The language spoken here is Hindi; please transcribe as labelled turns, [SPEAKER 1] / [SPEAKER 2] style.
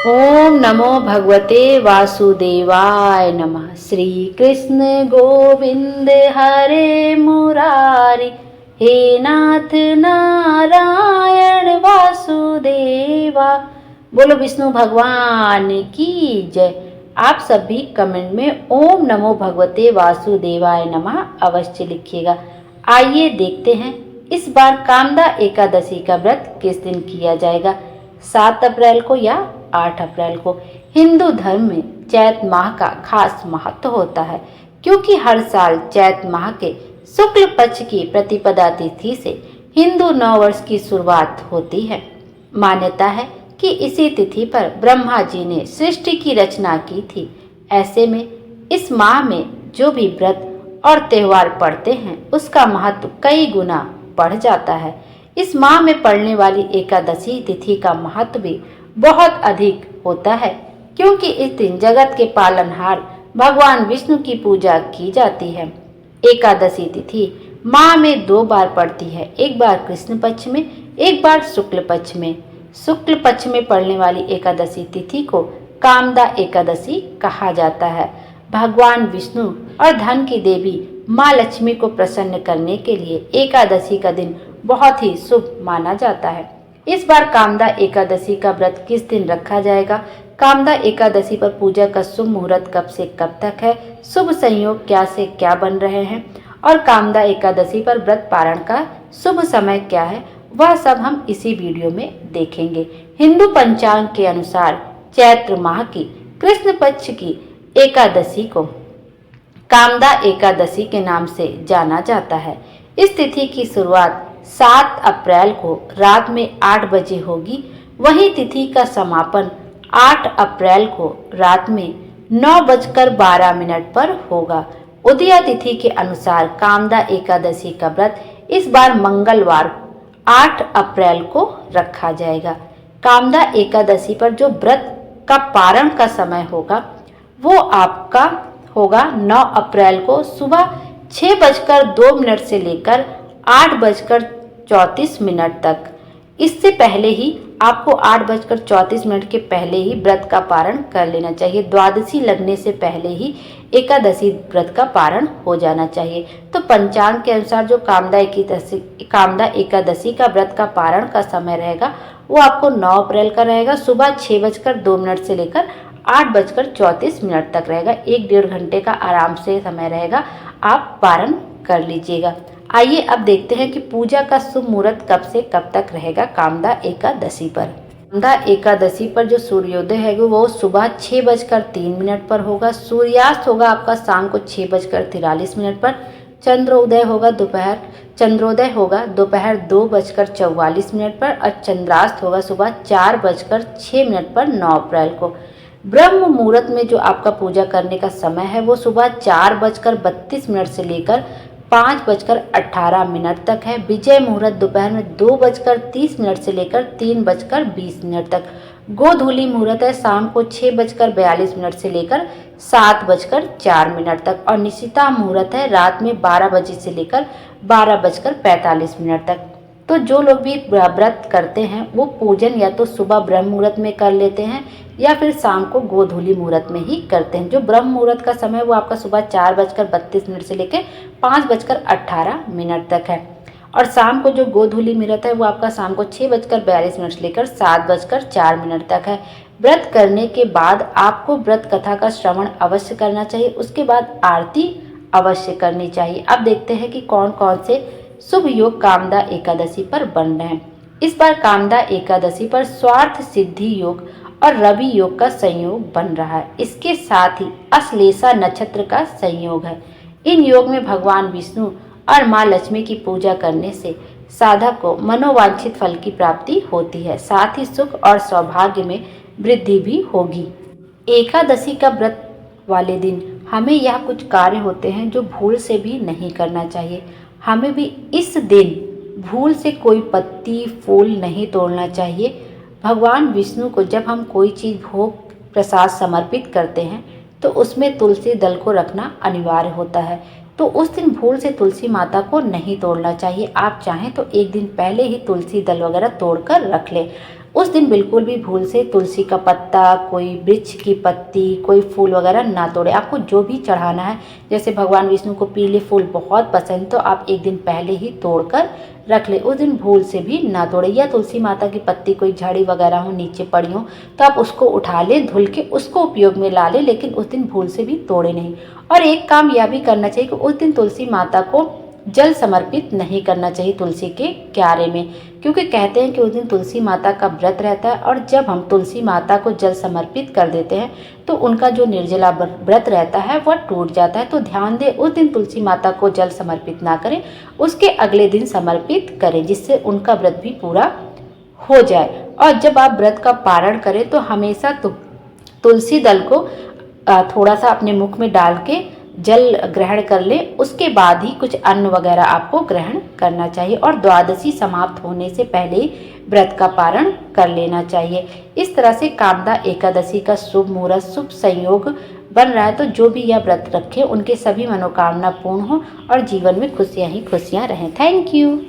[SPEAKER 1] ओम नमो भगवते वासुदेवाय नमः। श्री कृष्ण गोविंद हरे मुरारी, हे नाथ नारायण वासुदेवा। बोलो विष्णु भगवान की जय। आप सभी कमेंट में ओम नमो भगवते वासुदेवाय नमः अवश्य लिखिएगा। आइए देखते हैं इस बार कामदा एकादशी का व्रत किस दिन किया जाएगा, 7 अप्रैल को या 8 अप्रैल को। हिंदू धर्म में चैत माह का खास महत्व होता है, क्योंकि हर साल चैत माह के शुक्ल पक्ष की प्रतिपदा तिथि से हिंदू नववर्ष की शुरुआत होती है। मान्यता है कि इसी तिथि पर ब्रह्मा जी ने सृष्टि की रचना की थी। ऐसे में इस माह में जो भी व्रत और त्योहार पड़ते हैं उसका महत्व कई गुना बढ़ जाता है। इस माह में पड़ने वाली एकादशी तिथि का महत्व भी बहुत अधिक होता है, क्योंकि इस दिन जगत के पालनहार भगवान विष्णु की पूजा की जाती है। एकादशी तिथि माह में 2 बार पड़ती है, एक बार कृष्ण पक्ष में, एक बार शुक्ल पक्ष में। शुक्ल पक्ष में पड़ने वाली एकादशी तिथि को कामदा एकादशी कहा जाता है। भगवान विष्णु और धन की देवी माँ लक्ष्मी को प्रसन्न करने के लिए एकादशी का दिन बहुत ही शुभ माना जाता है। इस बार कामदा एकादशी का व्रत किस दिन रखा जाएगा, कामदा एकादशी पर पूजा का शुभ मुहूर्त कब से कब तक है, शुभ संयोग क्या से क्या बन रहे हैं और कामदा एकादशी पर व्रत पारण का शुभ समय क्या है, वह सब हम इसी वीडियो में देखेंगे। हिंदू पंचांग के अनुसार चैत्र माह की कृष्ण पक्ष की एकादशी को कामदा एकादशी के नाम से जाना जाता है। इस तिथि की शुरुआत 7 अप्रैल को रात में 8 बजे होगी। वहीं तिथि का समापन 8 अप्रैल को रात में 9:12 पर होगा। उदया तिथि के अनुसार कामदा एकादशी का व्रत इस बार मंगलवार 8 अप्रैल को रखा जाएगा। कामदा एकादशी पर जो व्रत का पारण का समय होगा वो आपका होगा 9 अप्रैल को सुबह 6:02 से लेकर 8:34 तक। इससे पहले ही आपको 8:34 के पहले ही व्रत का पारण कर लेना चाहिए। द्वादशी लगने से पहले ही एकादशी व्रत का पारण हो जाना चाहिए। तो पंचांग के अनुसार जो कामदा एकादशी का व्रत का पारण का समय रहेगा वो आपको 9 अप्रैल का रहेगा। सुबह 6:02 से लेकर 8:34 तक रहेगा। 1-1.5 घंटे का आराम से समय रहेगा, आप पारण कर लीजिएगा। आइए अब देखते हैं कि पूजा का शुभ मुहूर्त कब से कब तक रहेगा कामदा एकादशी पर। कामदा एकादशी पर जो सूर्योदय है वो सुबह 6:03 पर होगा। सूर्यास्त होगा आपका शाम को 6:43 पर। चंद्रोदय होगा दोपहर 2:44 पर और चंद्रास्त होगा सुबह 4:06 पर 9 अप्रैल को। ब्रह्म मुहूर्त में जो आपका पूजा करने का समय है वो सुबह 4:32 से लेकर 5:18 तक है। विजय मुहूर्त दोपहर में 2:30 से लेकर 3:20 तक। गोधूली मुहूर्त है शाम को 6:42 से लेकर 7:04 तक और निशिता मुहूर्त है रात में 12 बजे से लेकर 12:45 तक। तो जो लोग भी व्रत करते हैं वो पूजन या तो सुबह ब्रह्म मुहूर्त में कर लेते हैं या फिर शाम को गोधूली मुहूर्त में ही करते हैं। जो ब्रह्म मुहूर्त का समय वो आपका सुबह 4:32 से लेकर 5:18 तक है और शाम को जो गोधूली मुहूर्त है वो आपका शाम को 6:42 से लेकर 7:04 तक है। व्रत करने के बाद आपको व्रत कथा का श्रवण अवश्य करना चाहिए, उसके बाद आरती अवश्य करनी चाहिए। अब देखते हैं कि कौन कौन से शुभ योग कामदा एकादशी पर बन रहे हैं। इस बार कामदा एकादशी पर स्वार्थ सिद्धि योग और रवि योग का संयोग बन रहा है। इसके साथ ही अश्लेषा नक्षत्र का संयोग है। इन योग में भगवान विष्णु और माँ लक्ष्मी की पूजा करने से साधक को मनोवांछित फल की प्राप्ति होती है, साथ ही सुख और सौभाग्य में वृद्धि भी होगी। एकादशी का व्रत वाले दिन हमें यह कुछ कार्य होते हैं जो भूल से भी नहीं करना चाहिए। हमें भी इस दिन भूल से कोई पत्ती फूल नहीं तोड़ना चाहिए। भगवान विष्णु को जब हम कोई चीज़ भोग प्रसाद समर्पित करते हैं तो उसमें तुलसी दल को रखना अनिवार्य होता है। तो उस दिन भूल से तुलसी माता को नहीं तोड़ना चाहिए। आप चाहें तो एक दिन पहले ही तुलसी दल वगैरह तोड़कर रख लें। उस दिन बिल्कुल भी भूल से तुलसी का पत्ता, कोई वृक्ष की पत्ती, कोई फूल वगैरह ना तोड़े। आपको जो भी चढ़ाना है, जैसे भगवान विष्णु को पीले फूल बहुत पसंद, तो आप एक दिन पहले ही तोड़कर रख ले, उस दिन भूल से भी ना तोड़े। या तुलसी माता की पत्ती कोई झड़ी वगैरह हो नीचे पड़ी हो तो आप उसको उठा ले, धुल के उसको उपयोग में ला ले, लेकिन उस दिन भूल से भी तोड़े नहीं। और एक काम यह भी करना चाहिए कि उस दिन तुलसी माता को जल समर्पित नहीं करना चाहिए तुलसी के क्यारे में, क्योंकि कहते हैं कि उस दिन तुलसी माता का व्रत रहता है, और जब हम तुलसी माता को जल समर्पित कर देते हैं तो उनका जो निर्जला व्रत रहता है वह टूट जाता है। तो ध्यान दें, उस दिन तुलसी माता को जल समर्पित ना करें, उसके अगले दिन समर्पित करें, जिससे उनका व्रत भी पूरा हो जाए। और जब आप व्रत का पारण करें तो हमेशा तुलसी दल को थोड़ा सा अपने मुख में डाल के जल ग्रहण कर ले, उसके बाद ही कुछ अन्न वगैरह आपको ग्रहण करना चाहिए। और द्वादशी समाप्त होने से पहले ही व्रत का पारण कर लेना चाहिए। इस तरह से कामदा एकादशी का शुभ मुहूर्त, शुभ संयोग बन रहा है। तो जो भी यह व्रत रखे उनके सभी मनोकामना पूर्ण हो और जीवन में खुशियां ही खुशियां रहें। Thank you.